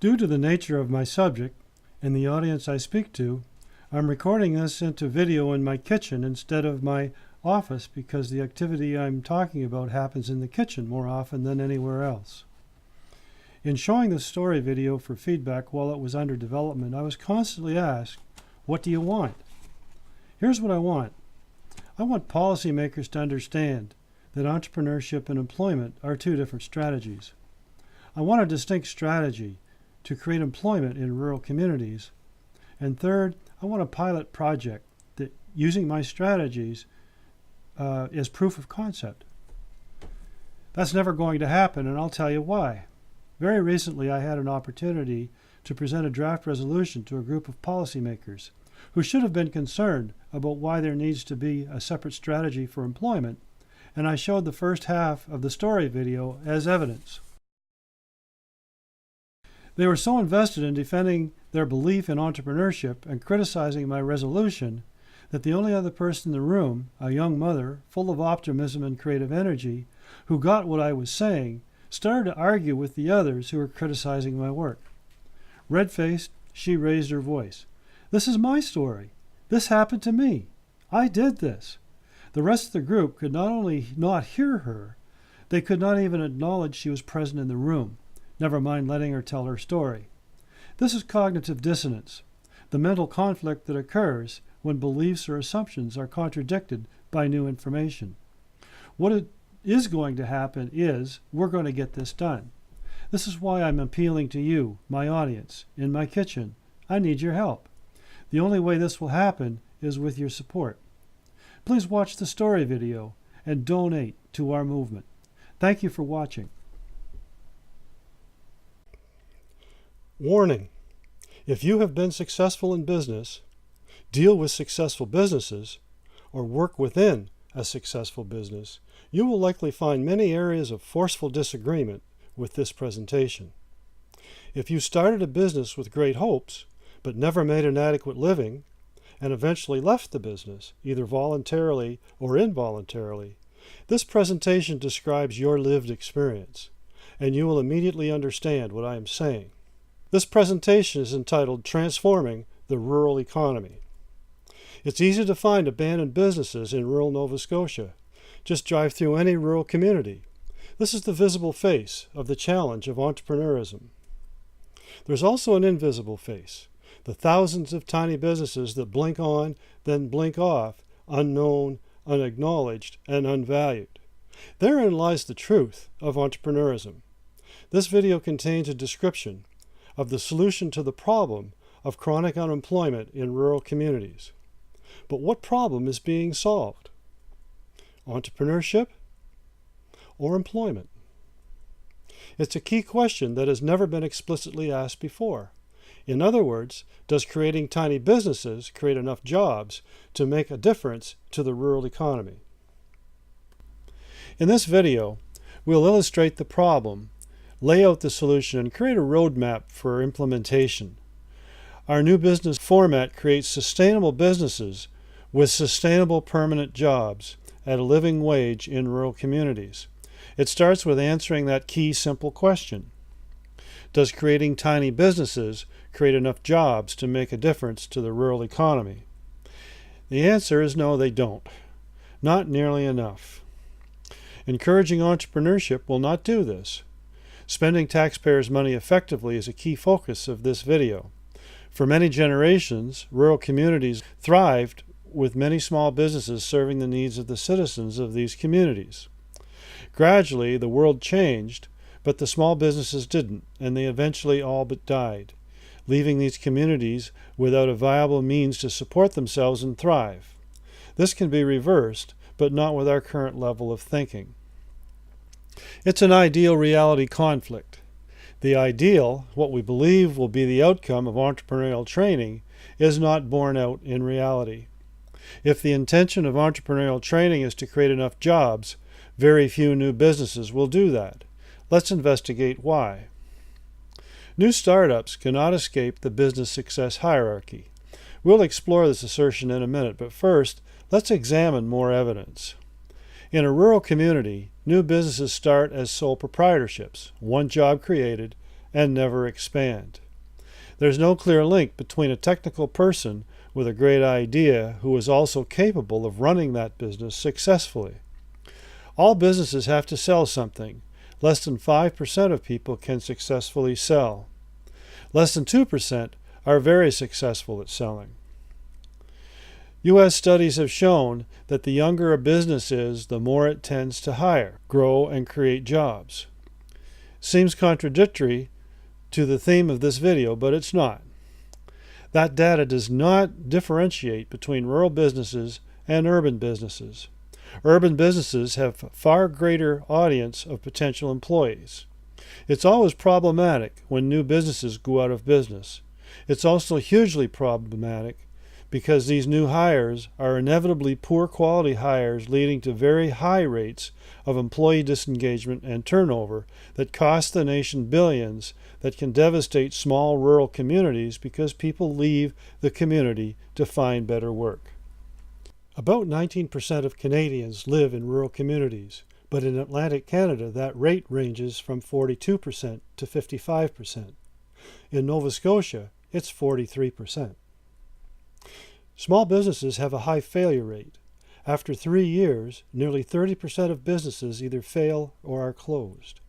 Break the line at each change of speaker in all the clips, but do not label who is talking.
Due to the nature of my subject and the audience I speak to, I'm recording this into video in my kitchen instead of my office because the activity I'm talking about happens in the kitchen more often than anywhere else. In showing the story video for feedback while it was under development, I was constantly asked, "What do you want?" Here's what I want. I want policymakers to understand that entrepreneurship and employment are two different strategies. I want a distinct strategy to create employment in rural communities. And third, I want a pilot project that, using my strategies, is proof of concept. That's never going to happen, and I'll tell you why. Very recently, I had an opportunity to present a draft resolution to a group of policymakers who should have been concerned about why there needs to be a separate strategy for employment, and I showed the first half of the story video as evidence. They were so invested in defending their belief in entrepreneurship and criticizing my resolution that the only other person in the room, a young mother full of optimism and creative energy, who got what I was saying, started to argue with the others who were criticizing my work. Red-faced, she raised her voice. "This is my story. This happened to me. I did this." The rest of the group could not only not hear her, they could not even acknowledge she was present in the room, never mind letting her tell her story. This is cognitive dissonance, the mental conflict that occurs when beliefs or assumptions are contradicted by new information. What is going to happen is we're going to get this done. This is why I'm appealing to you, my audience, in my kitchen. I need your help. The only way this will happen is with your support. Please watch the story video and donate to our movement. Thank you for watching. Warning: if you have been successful in business, deal with successful businesses, or work within a successful business, you will likely find many areas of forceful disagreement with this presentation. If you started a business with great hopes, but never made an adequate living, and eventually left the business, either voluntarily or involuntarily, this presentation describes your lived experience, and you will immediately understand what I am saying. This presentation is entitled Transforming the Rural Economy. It's easy to find abandoned businesses in rural Nova Scotia. Just drive through any rural community. This is the visible face of the challenge of entrepreneurism. There's also an invisible face, the thousands of tiny businesses that blink on, then blink off, unknown, unacknowledged, and unvalued. Therein lies the truth of entrepreneurism. This video contains a description of the solution to the problem of chronic unemployment in rural communities. But what problem is being solved? Entrepreneurship or employment? It's a key question that has never been explicitly asked before. In other words, does creating tiny businesses create enough jobs to make a difference to the rural economy? In this video, we'll illustrate the problem, lay out the solution, and create a roadmap for implementation. Our new business format creates sustainable businesses with sustainable permanent jobs at a living wage in rural communities. It starts with answering that key simple question. Does creating tiny businesses create enough jobs to make a difference to the rural economy? The answer is no, they don't. Not nearly enough. Encouraging entrepreneurship will not do this. Spending taxpayers' money effectively is a key focus of this video. For many generations, rural communities thrived with many small businesses serving the needs of the citizens of these communities. Gradually, the world changed, but the small businesses didn't, and they eventually all but died, leaving these communities without a viable means to support themselves and thrive. This can be reversed, but not with our current level of thinking. It's an ideal-reality conflict. The ideal, what we believe will be the outcome of entrepreneurial training, is not borne out in reality. If the intention of entrepreneurial training is to create enough jobs, very few new businesses will do that. Let's investigate why. New startups cannot escape the business success hierarchy. We'll explore this assertion in a minute, but first, let's examine more evidence. In a rural community, new businesses start as sole proprietorships, one job created and never expand. There's no clear link between a technical person with a great idea who is also capable of running that business successfully. All businesses have to sell something. Less than 5% of people can successfully sell. Less than 2% are very successful at selling. U.S. studies have shown that the younger a business is, the more it tends to hire, grow, and create jobs. Seems contradictory to the theme of this video, but it's not. That data does not differentiate between rural businesses and urban businesses. Urban businesses have far greater audience of potential employees. It's always problematic when new businesses go out of business. It's also hugely problematic because these new hires are inevitably poor quality hires leading to very high rates of employee disengagement and turnover that cost the nation billions, that can devastate small rural communities because people leave the community to find better work. About 19% of Canadians live in rural communities, but in Atlantic Canada that rate ranges from 42% to 55%. In Nova Scotia, it's 43%. Small businesses have a high failure rate. After 3 years, nearly 30% of businesses either fail or are closed.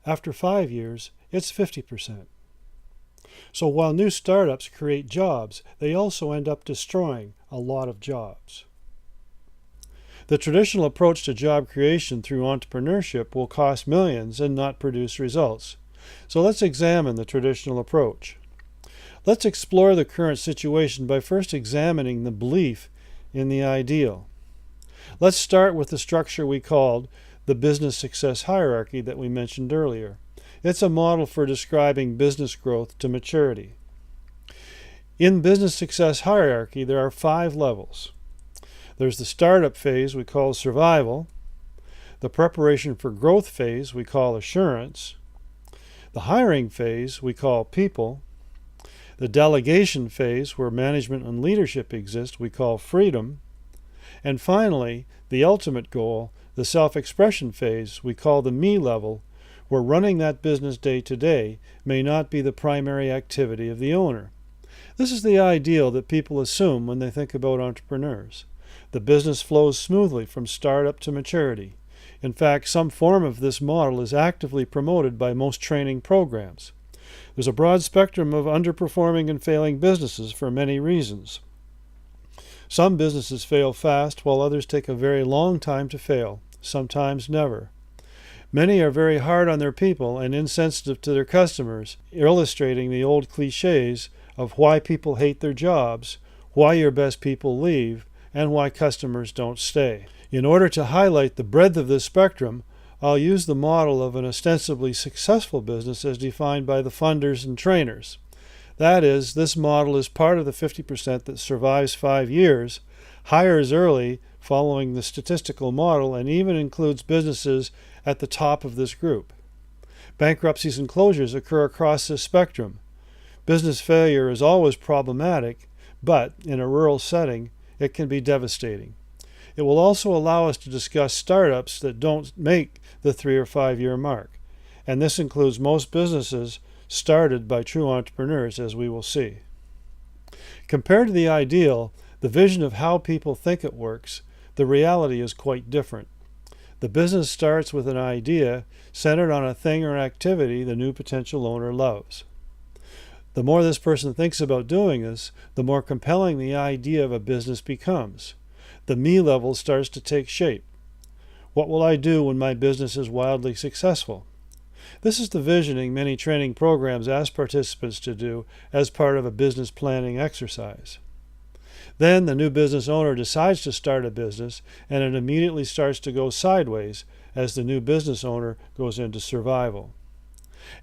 After 5 years, it's 50%. So while new startups create jobs, they also end up destroying a lot of jobs. The traditional approach to job creation through entrepreneurship will cost millions and not produce results. So let's examine the traditional approach. Let's explore the current situation by first examining the belief in the ideal. Let's start with the structure we called the business success hierarchy that we mentioned earlier. It's a model for describing business growth to maturity. In business success hierarchy, there are 5 levels. There's the startup phase we call survival, the preparation for growth phase we call assurance, the hiring phase we call people, the delegation phase where management and leadership exist we call freedom, and finally, the ultimate goal, the self-expression phase we call the me level, where running that business day to day may not be the primary activity of the owner. This is the ideal that people assume when they think about entrepreneurs. The business flows smoothly from startup to maturity. In fact, some form of this model is actively promoted by most training programs. There's a broad spectrum of underperforming and failing businesses for many reasons. Some businesses fail fast, while others take a very long time to fail, sometimes never. Many are very hard on their people and insensitive to their customers, illustrating the old cliches of why people hate their jobs, why your best people leave, and why customers don't stay. In order to highlight the breadth of this spectrum, I'll use the model of an ostensibly successful business as defined by the funders and trainers. That is, this model is part of the 50% that survives 5 years, hires early following the statistical model, and even includes businesses at the top of this group. Bankruptcies and closures occur across this spectrum. Business failure is always problematic, but in a rural setting, it can be devastating. It will also allow us to discuss startups that don't make the 3 or 5 year mark, and this includes most businesses started by true entrepreneurs, as we will see. Compared to the ideal, the vision of how people think it works, the reality is quite different. The business starts with an idea centered on a thing or activity the new potential owner loves. The more this person thinks about doing this, the more compelling the idea of a business becomes. The me level starts to take shape. What will I do when my business is wildly successful? This is the visioning many training programs ask participants to do as part of a business planning exercise. Then the new business owner decides to start a business, and it immediately starts to go sideways as the new business owner goes into survival.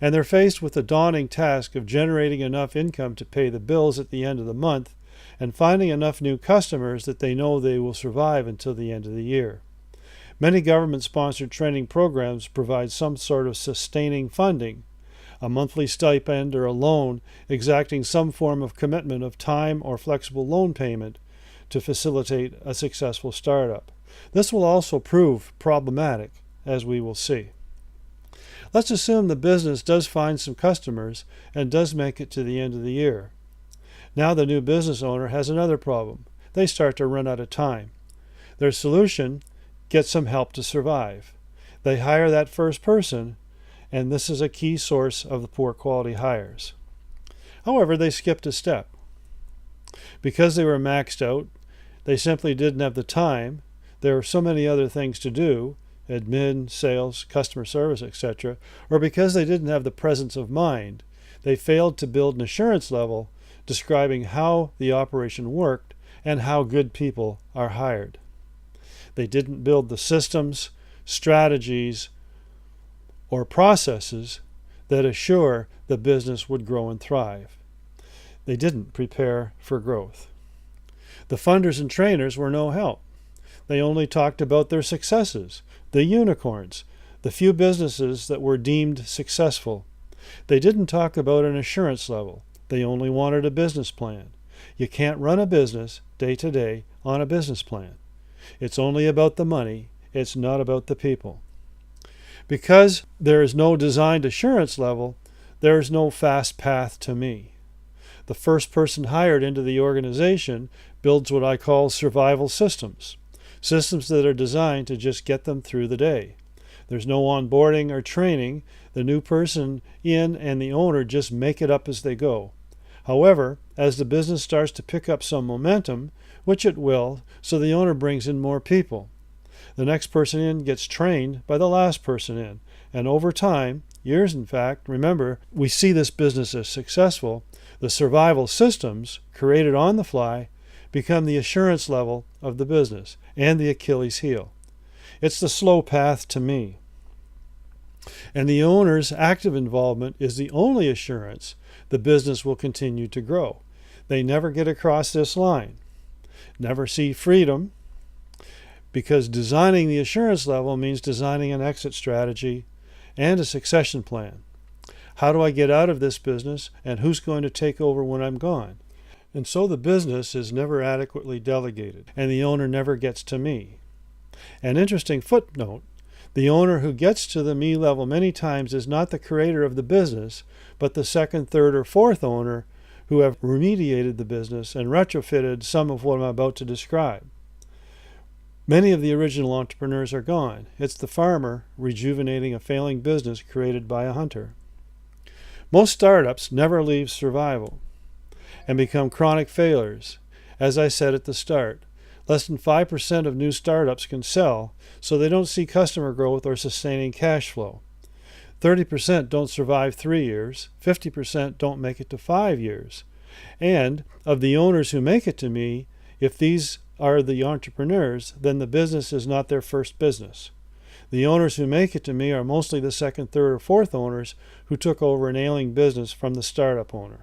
And they're faced with the daunting task of generating enough income to pay the bills at the end of the month and finding enough new customers that they know they will survive until the end of the year. Many government-sponsored training programs provide some sort of sustaining funding, a monthly stipend or a loan exacting some form of commitment of time or flexible loan payment to facilitate a successful startup. This will also prove problematic, as we will see. Let's assume the business does find some customers and does make it to the end of the year. Now the new business owner has another problem. They start to run out of time. Their solution: get some help to survive. They hire that first person, and this is a key source of the poor quality hires. However, they skipped a step. Because they were maxed out, they simply didn't have the time. There were so many other things to do, admin, sales, customer service, etc., or because they didn't have the presence of mind, they failed to build an assurance level describing how the operation worked and how good people are hired. They didn't build the systems, strategies, or processes that assure the business would grow and thrive. They didn't prepare for growth. The funders and trainers were no help. They only talked about their successes, the unicorns, the few businesses that were deemed successful. They didn't talk about an assurance level. They only wanted a business plan. You can't run a business day to day on a business plan. It's only about the money. It's not about the people. Because there is no designed assurance level, there is no fast path to me. The first person hired into the organization builds what I call survival systems. Systems that are designed to just get them through the day. There's no onboarding or training. The new person in and the owner just make it up as they go. However, as the business starts to pick up some momentum, which it will, so the owner brings in more people. The next person in gets trained by the last person in. And over time, years in fact, remember, we see this business as successful. The survival systems, created on the fly, become the assurance level of the business and the Achilles heel. It's the slow path to me. And the owner's active involvement is the only assurance the business will continue to grow. They never get across this line. Never see freedom, because designing the assurance level means designing an exit strategy and a succession plan. How do I get out of this business, and who's going to take over when I'm gone? And so the business is never adequately delegated, and the owner never gets to me. An interesting footnote: the owner who gets to the me level many times is not the creator of the business, but the second, third, or fourth owner who have remediated the business and retrofitted some of what I'm about to describe. Many of the original entrepreneurs are gone. It's the farmer rejuvenating a failing business created by a hunter. Most startups never leave survival and become chronic failures. As I said at the start, less than 5% of new startups can sell, so they don't see customer growth or sustaining cash flow. 30% don't survive 3 years, 50% don't make it to 5 years. And of the owners who make it to me, if these are the entrepreneurs, then the business is not their first business. The owners who make it to me are mostly the second, third, or fourth owners who took over an ailing business from the startup owner.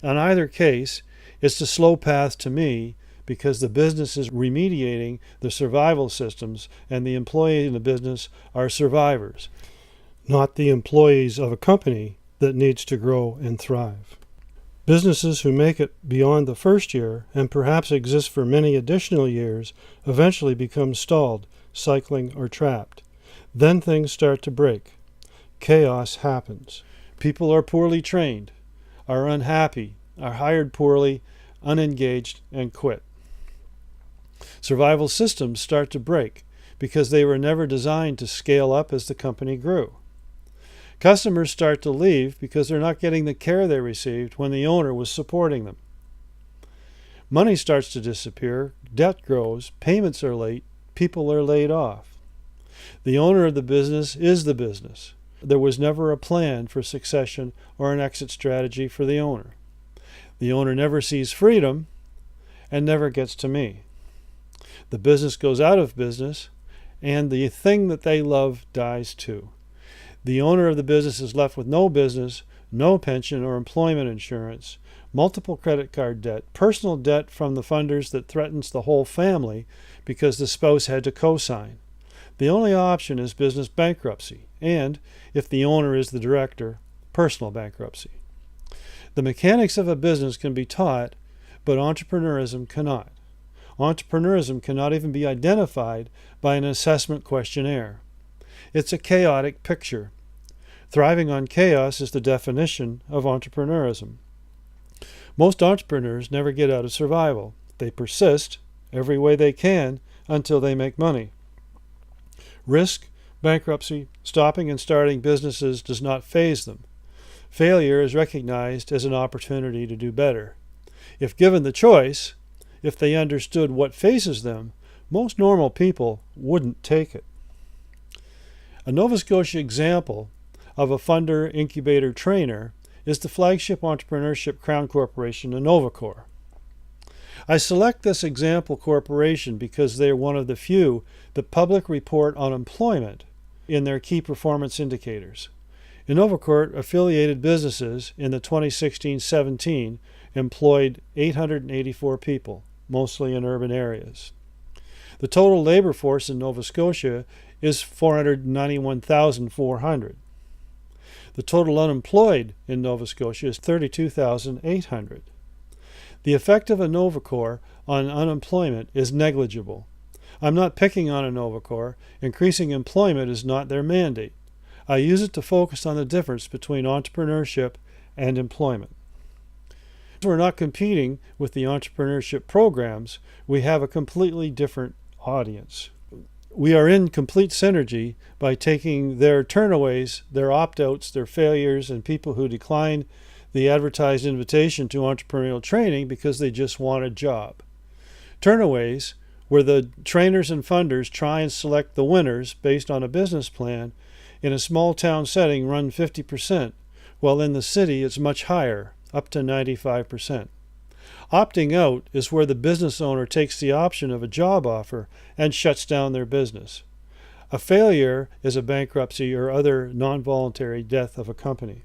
In either case, it's the slow path to me, because the business is remediating the survival systems, and the employees in the business are survivors, not the employees of a company that needs to grow and thrive. Businesses who make it beyond the first year, and perhaps exist for many additional years, eventually become stalled, cycling, or trapped. Then things start to break. Chaos happens. People are poorly trained, are unhappy, are hired poorly, unengaged, and quit. Survival systems start to break because they were never designed to scale up as the company grew. Customers start to leave because they're not getting the care they received when the owner was supporting them. Money starts to disappear, debt grows, payments are late, people are laid off. The owner of the business is the business. There was never a plan for succession or an exit strategy for the owner. The owner never sees freedom and never gets to me. The business goes out of business, and the thing that they love dies too. The owner of the business is left with no business, no pension or employment insurance, multiple credit card debt, personal debt from the funders that threatens the whole family because the spouse had to co-sign. The only option is business bankruptcy, and, if the owner is the director, personal bankruptcy. The mechanics of a business can be taught, but entrepreneurism cannot. Entrepreneurism cannot even be identified by an assessment questionnaire. It's a chaotic picture. Thriving on chaos is the definition of entrepreneurism. Most entrepreneurs never get out of survival. They persist every way they can until they make money. Risk, bankruptcy, stopping and starting businesses does not faze them. Failure is recognized as an opportunity to do better. If given the choice, if they understood what faces them, most normal people wouldn't take it. A Nova Scotia example of a funder, incubator, trainer is the flagship entrepreneurship crown corporation, Innovacor. I select this example corporation because they are one of the few that public report on employment in their key performance indicators. Innovacor affiliated businesses in the 2016-17 employed 884 people, mostly in urban areas. The total labor force in Nova Scotia is 491,400. The total unemployed in Nova Scotia is 32,800. The effect of Innovacor on unemployment is negligible. I'm not picking on Innovacor. Increasing employment is not their mandate. I use it to focus on the difference between entrepreneurship and employment. We're not competing with the entrepreneurship programs. We have a completely different audience. We are in complete synergy by taking their turnaways, their opt-outs, their failures, and people who decline the advertised invitation to entrepreneurial training because they just want a job. Turnaways, where the trainers and funders try and select the winners based on a business plan, in a small town setting run 50%, while in the city it's much higher, up to 95%. Opting out is where the business owner takes the option of a job offer and shuts down their business. A failure is a bankruptcy or other non-voluntary death of a company.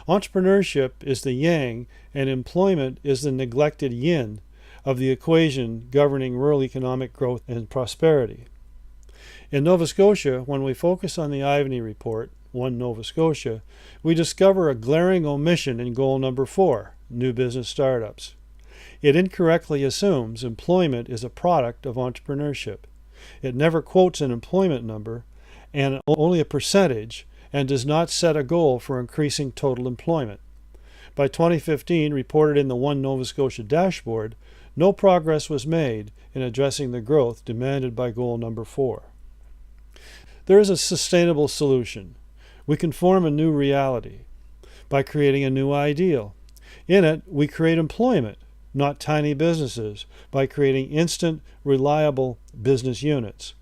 Entrepreneurship is the yang and employment is the neglected yin of the equation governing rural economic growth and prosperity. In Nova Scotia, when we focus on the Ivany Report, One Nova Scotia, we discover a glaring omission in goal number 4, new business startups. It incorrectly assumes employment is a product of entrepreneurship. It never quotes an employment number and only a percentage and does not set a goal for increasing total employment. By 2015, reported in the One Nova Scotia dashboard, no progress was made in addressing the growth demanded by goal number 4. There is a sustainable solution. We can form a new reality by creating a new ideal. In it, we create employment, not tiny businesses, by creating instant, reliable business units.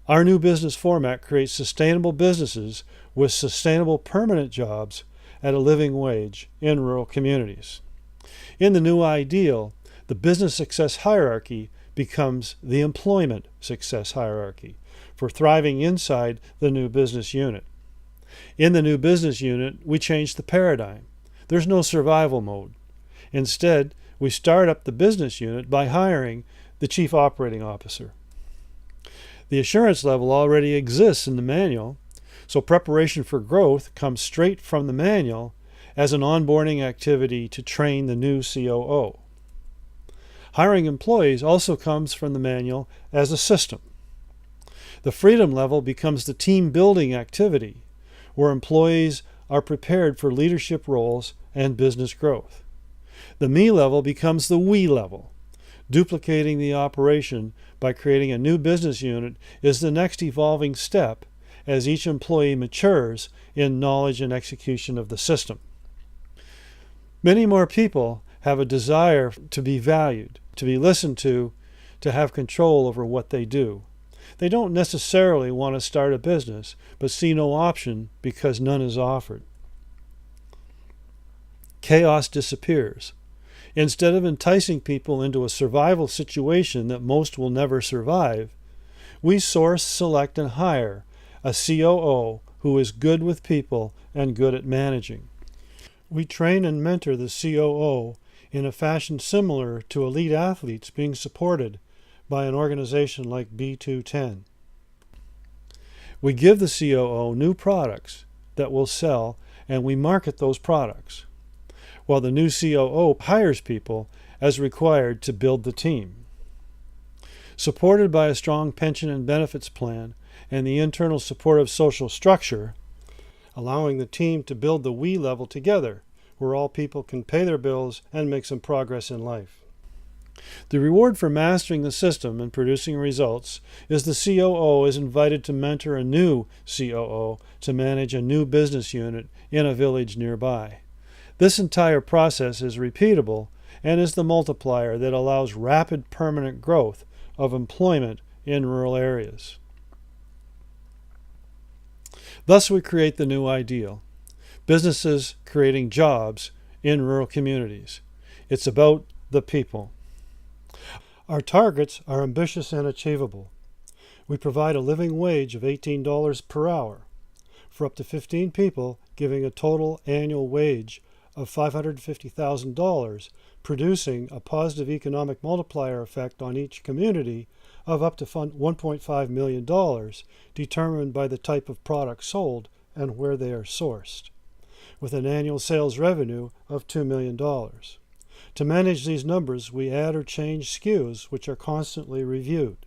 Our new business format creates sustainable businesses with sustainable permanent jobs at a living wage in rural communities. In the new ideal, the business success hierarchy becomes the employment success hierarchy for thriving inside the new business unit. In the new business unit, we change the paradigm. There's no survival mode. Instead, we start up the business unit by hiring the chief operating officer. The assurance level already exists in the manual, so preparation for growth comes straight from the manual as an onboarding activity to train the new COO. Hiring employees also comes from the manual as a system. The freedom level becomes the team building activity, where employees are prepared for leadership roles and business growth. The me level becomes the we level. Duplicating the operation by creating a new business unit is the next evolving step as each employee matures in knowledge and execution of the system. Many more people have a desire to be valued, to be listened to have control over what they do. They don't necessarily want to start a business, but see no option because none is offered. Chaos disappears. Instead of enticing people into a survival situation that most will never survive, we source, select, and hire a COO who is good with people and good at managing. We train and mentor the COO in a fashion similar to elite athletes being supported by an organization like B210. We give the COO new products that will sell, and we market those products, while the new COO hires people as required to build the team. Supported by a strong pension and benefits plan and the internal supportive social structure, allowing the team to build the we level together, where all people can pay their bills and make some progress in life. The reward for mastering the system and producing results is the COO is invited to mentor a new COO to manage a new business unit in a village nearby. This entire process is repeatable and is the multiplier that allows rapid permanent growth of employment in rural areas. Thus we create the new ideal: businesses creating jobs in rural communities. It's about the people. Our targets are ambitious and achievable. We provide a living wage of $18 per hour for up to 15 people, giving a total annual wage of $550,000, producing a positive economic multiplier effect on each community of up to $1.5 million, determined by the type of product sold and where they are sourced, with an annual sales revenue of $2 million. To manage these numbers, we add or change SKUs, which are constantly reviewed.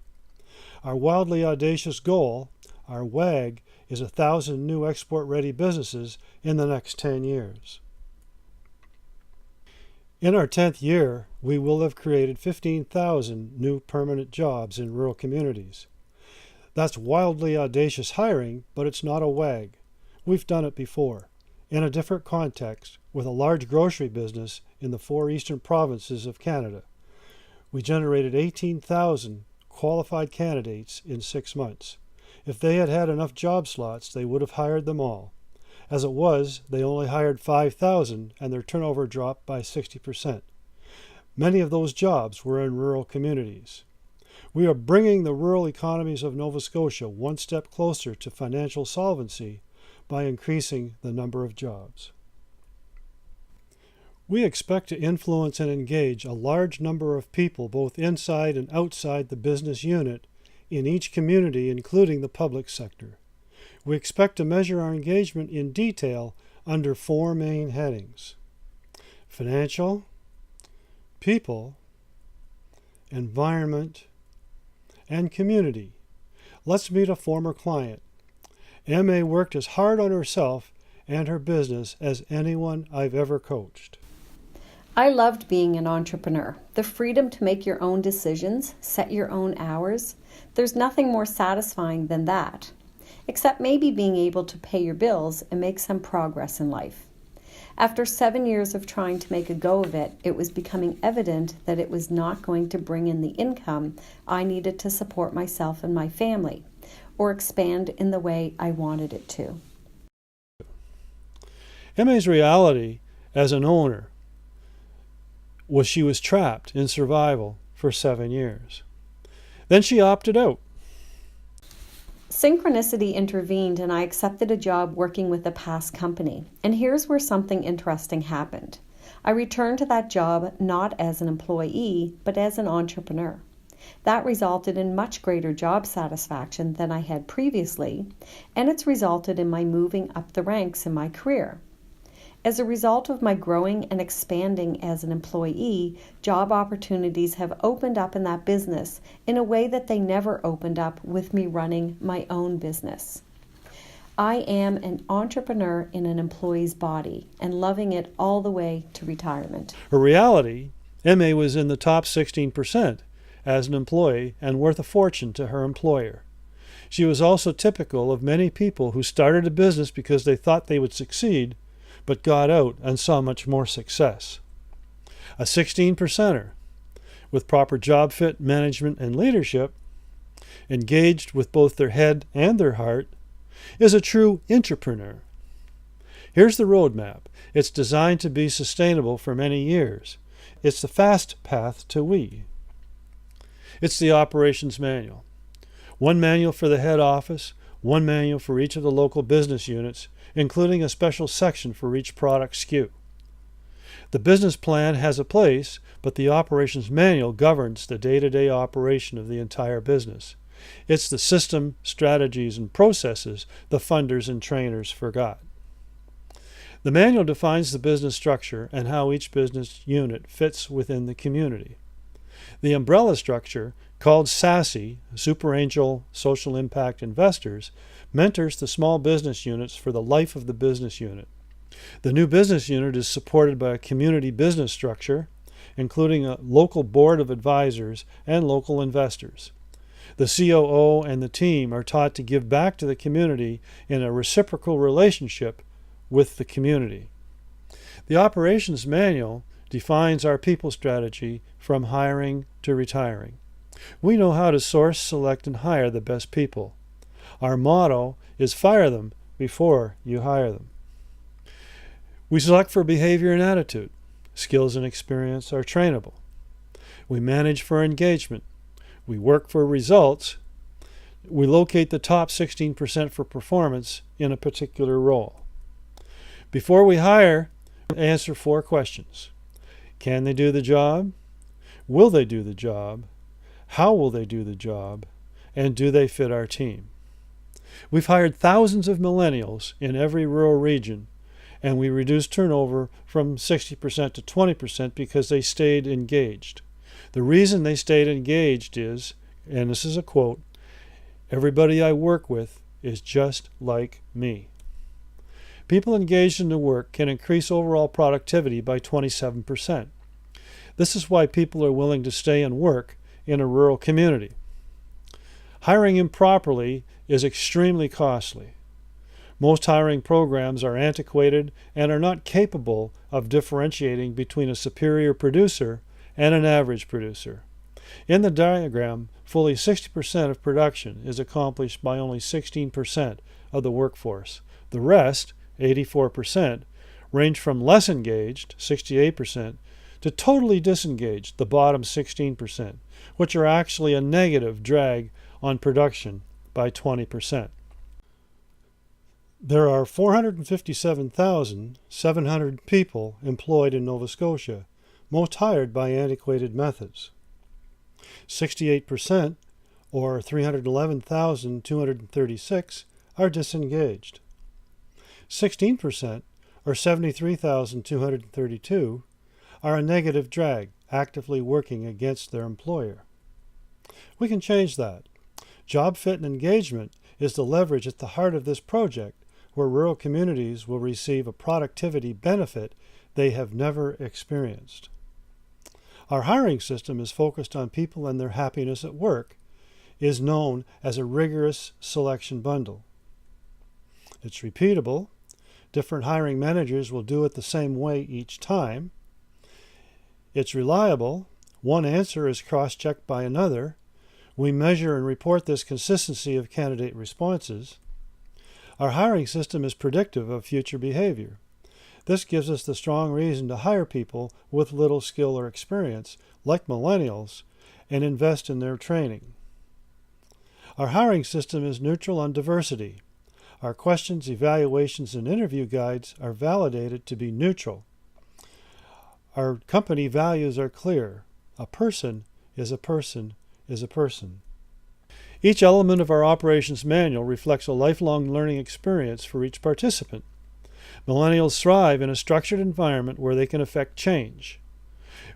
Our wildly audacious goal, our WAG, is 1,000 new export-ready businesses in the next 10 years. In our 10th year, we will have created 15,000 new permanent jobs in rural communities. That's wildly audacious hiring, but it's not a WAG. We've done it before, in a different context, with a large grocery business in the 4 eastern provinces of Canada. We generated 18,000 qualified candidates in 6 months. If they had had enough job slots, they would have hired them all. As it was, they only hired 5,000 and their turnover dropped by 60%. Many of those jobs were in rural communities. We are bringing the rural economies of Nova Scotia one step closer to financial solvency by increasing the number of jobs. We expect to influence and engage a large number of people both inside and outside the business unit in each community, including the public sector. We expect to measure our engagement in detail under 4 main headings: financial, people, environment, and community. Let's meet a former client. MA worked as hard on herself and her business as anyone I've ever coached.
I loved being an entrepreneur. The freedom to make your own decisions, set your own hours. There's nothing more satisfying than that, except maybe being able to pay your bills and make some progress in life. After 7 years of trying to make a go of it, it was becoming evident that it was not going to bring in the income I needed to support myself and my family, or expand in the way I wanted it to.
MA's reality as an owner was she was trapped in survival for 7 years. Then she opted out.
Synchronicity intervened and I accepted a job working with a past company. And here's where something interesting happened. I returned to that job not as an employee, but as an entrepreneur. That resulted in much greater job satisfaction than I had previously, and it's resulted in my moving up the ranks in my career. As a result of my growing and expanding as an employee, job opportunities have opened up in that business in a way that they never opened up with me running my own business. I am an entrepreneur in an employee's body and loving it all the way to retirement.
Her reality, MA was in the top 16% as an employee and worth a fortune to her employer. She was also typical of many people who started a business because they thought they would succeed, but got out and saw much more success. A 16%er, with proper job fit, management, and leadership, engaged with both their head and their heart, is a true entrepreneur. Here's the roadmap. It's designed to be sustainable for many years. It's the fast path to we. It's the operations manual. One manual for the head office, one manual for each of the local business units, including a special section for each product SKU. The business plan has a place, but the operations manual governs the day-to-day operation of the entire business. It's the system, strategies, and processes the funders and trainers forgot. The manual defines the business structure and how each business unit fits within the community. The umbrella structure, called SASE, Super Angel Social Impact Investors, mentors the small business units for the life of the business unit. The new business unit is supported by a community business structure, including a local board of advisors and local investors. The COO and the team are taught to give back to the community in a reciprocal relationship with the community. The operations manual defines our people strategy from hiring to retiring. We know how to source, select, and hire the best people. Our motto is fire them before you hire them. We select for behavior and attitude. Skills and experience are trainable. We manage for engagement. We work for results. We locate the top 16% for performance in a particular role. Before we hire, answer 4 questions. Can they do the job? Will they do the job? How will they do the job? And do they fit our team? We've hired thousands of millennials in every rural region, and we reduced turnover from 60% to 20% because they stayed engaged. The reason they stayed engaged is, and this is a quote, "Everybody I work with is just like me." People engaged in the work can increase overall productivity by 27%. This is why people are willing to stay and work in a rural community. Hiring improperly is extremely costly. Most hiring programs are antiquated and are not capable of differentiating between a superior producer and an average producer. In the diagram, fully 60% of production is accomplished by only 16% of the workforce. The rest, 84%, range from less engaged, 68%, to totally disengaged, the bottom 16%, which are actually a negative drag on production by 20%. There are 457,700 people employed in Nova Scotia, most hired by antiquated methods. 68%, or 311,236, are disengaged. 16%, or 73,232, are a negative drag, actively working against their employer. We can change that. Job fit and engagement is the leverage at the heart of this project, where rural communities will receive a productivity benefit they have never experienced. Our hiring system is focused on people and their happiness at work, is known as a rigorous selection bundle. It's repeatable. Different hiring managers will do it the same way each time. It's reliable. One answer is cross-checked by another. We measure and report this consistency of candidate responses. Our hiring system is predictive of future behavior. This gives us the strong reason to hire people with little skill or experience, like millennials, and invest in their training. Our hiring system is neutral on diversity. Our questions, evaluations, and interview guides are validated to be neutral. Our company values are clear. A person is a person is a person. Each element of our operations manual reflects a lifelong learning experience for each participant. Millennials thrive in a structured environment where they can affect change.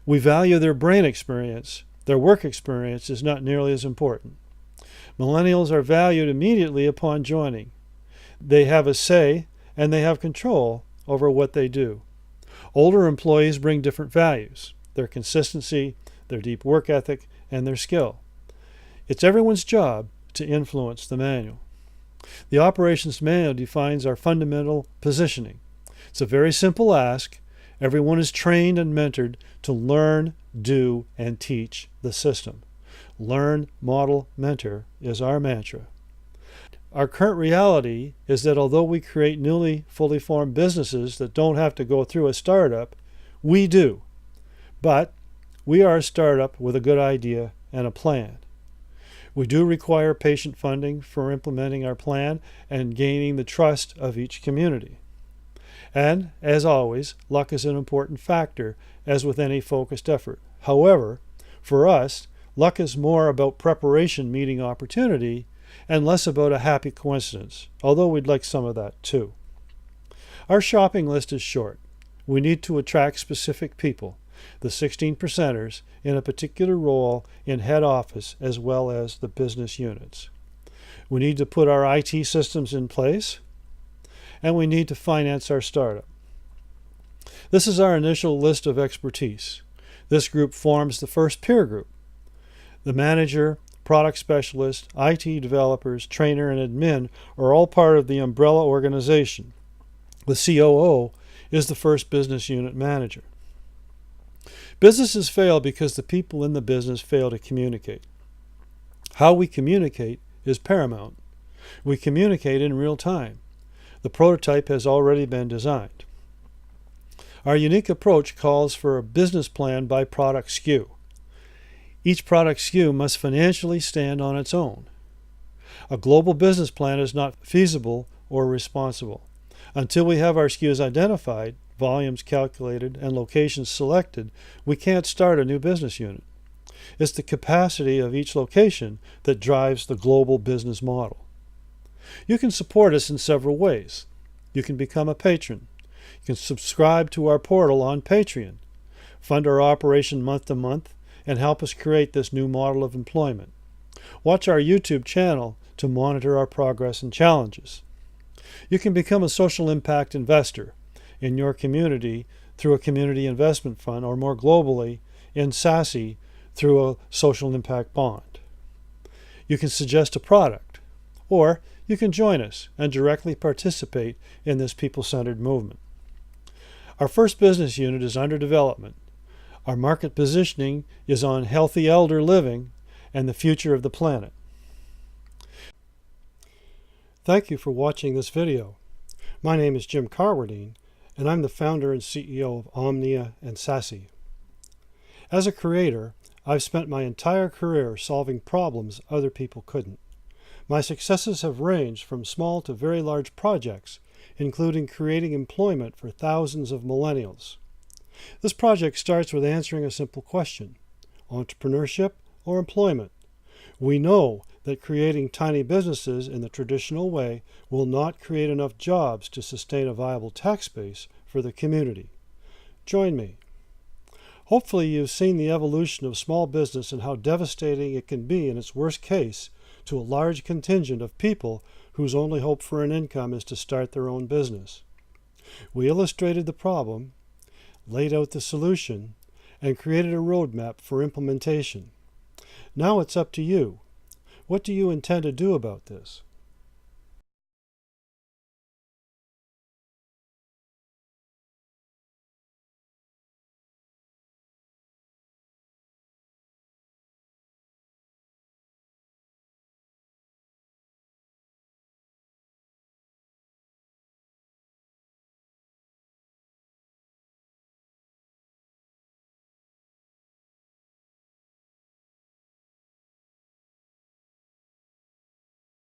We value their brain experience. Their work experience is not nearly as important. Millennials are valued immediately upon joining. They have a say and they have control over what they do. Older employees bring different values: their consistency, their deep work ethic, and their skill. It's everyone's job to influence the manual. The operations manual defines our fundamental positioning. It's a very simple ask. Everyone is trained and mentored to learn, do, and teach the system. Learn, model, mentor is our mantra. Our current reality is that although we create newly fully formed businesses that don't have to go through a startup, we do. But we are a startup with a good idea and a plan. We do require patient funding for implementing our plan and gaining the trust of each community. And, as always, luck is an important factor, as with any focused effort. However, for us, luck is more about preparation meeting opportunity and less about a happy coincidence, although we'd like some of that too. Our shopping list is short. We need to attract specific people. the 16 percenters in a particular role in head office as well as the business units. We need to put our IT systems in place, and we need to finance our startup. This is our initial list of expertise. This group forms the first peer group. The manager, product specialist, IT developers, trainer, and admin are all part of the umbrella organization. The COO is the first business unit manager. Businesses fail because the people in the business fail to communicate. How we communicate is paramount. We communicate in real time. The prototype has already been designed. Our unique approach calls for a business plan by product SKU. Each product SKU must financially stand on its own. A global business plan is not feasible or responsible. Until we have our SKUs identified, volumes calculated, and locations selected, we can't start a new business unit. It's the capacity of each location that drives the global business model. You can support us in several ways. You can become a patron. You can subscribe to our portal on Patreon, fund our operation month to month, and help us create this new model of employment. Watch our YouTube channel to monitor our progress and challenges. You can become a social impact investor in your community through a community investment fund, or more globally, in SASE through a social impact bond. You can suggest a product, or you can join us and directly participate in this people-centered movement. Our first business unit is under development. Our market positioning is on healthy elder living and the future of the planet. Thank you for watching this video. My name is Jim Carwardine, and I'm the founder and CEO of Omnia and SASE. As a creator, I've spent my entire career solving problems other people couldn't. My successes have ranged from small to very large projects, including creating employment for thousands of millennials. This project starts with answering a simple question: entrepreneurship or employment? We know that creating tiny businesses in the traditional way will not create enough jobs to sustain a viable tax base for the community. Join me. Hopefully you've seen the evolution of small business and how devastating it can be in its worst case to a large contingent of people whose only hope for an income is to start their own business. We illustrated the problem, laid out the solution, and created a roadmap for implementation. Now it's up to you. What do you intend to do about this?